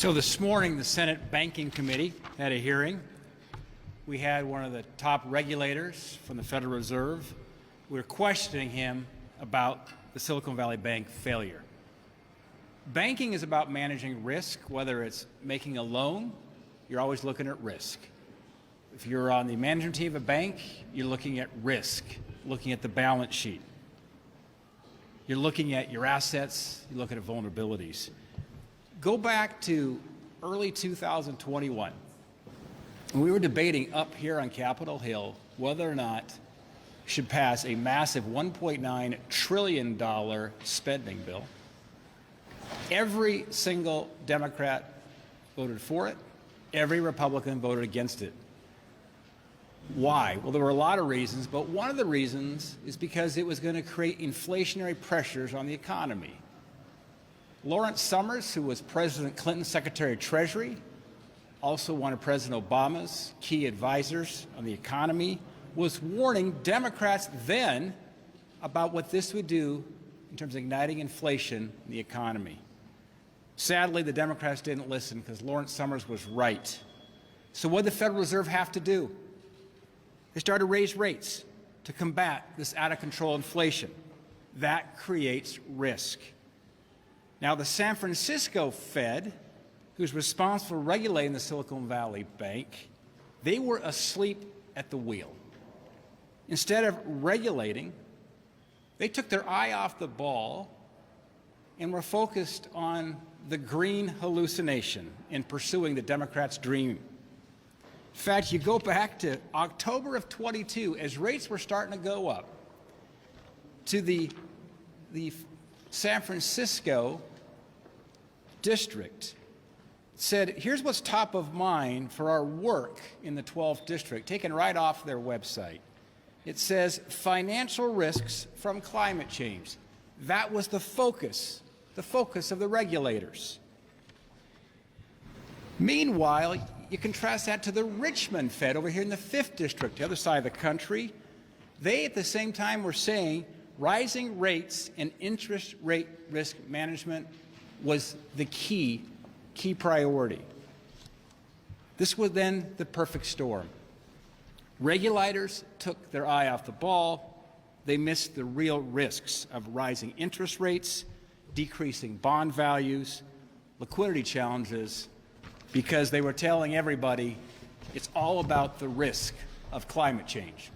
So this morning, the Senate Banking Committee had a hearing. We had one of the top regulators from the Federal Reserve. We were questioning him about the Silicon Valley Bank failure. Banking is about managing risk, whether it's making a loan, you're always looking at risk. If you're on the management team of a bank, you're looking at risk, looking at the balance sheet. You're looking at your assets, you look at vulnerabilities. Go back to early 2021. We were debating up here on Capitol Hill whether or not we should pass a massive $1.9 trillion spending bill. Every single Democrat voted for it. Every Republican voted against it. Why? Well, there were a lot of reasons, but one of the reasons is because it was going to create inflationary pressures on the economy. Lawrence Summers, who was President Clinton's Secretary of Treasury, also one of President Obama's key advisors on the economy, was warning Democrats then about what this would do in terms of igniting inflation in the economy. Sadly, the Democrats didn't listen because Lawrence Summers was right. So what did the Federal Reserve have to do? They started to raise rates to combat this out-of-control inflation. That creates risk. Now, the San Francisco Fed, who's responsible for regulating the Silicon Valley Bank, they were asleep at the wheel. Instead of regulating, they took their eye off the ball and were focused on the green hallucination in pursuing the Democrats' dream. In fact, you go back to October of 22, as rates were starting to go up, to the San Francisco district said, here's what's top of mind for our work in the 12th district, taken right off their website. It says financial risks from climate change. That was the focus of the regulators. Meanwhile, you contrast that to the Richmond Fed over here in the 5th district, the other side of the country. They at the same time were saying rising rates and interest rate risk management was the key priority. This was then the perfect storm. Regulators took their eye off the ball. They missed the real risks of rising interest rates, decreasing bond values, liquidity challenges, because they were telling everybody it's all about the risk of climate change.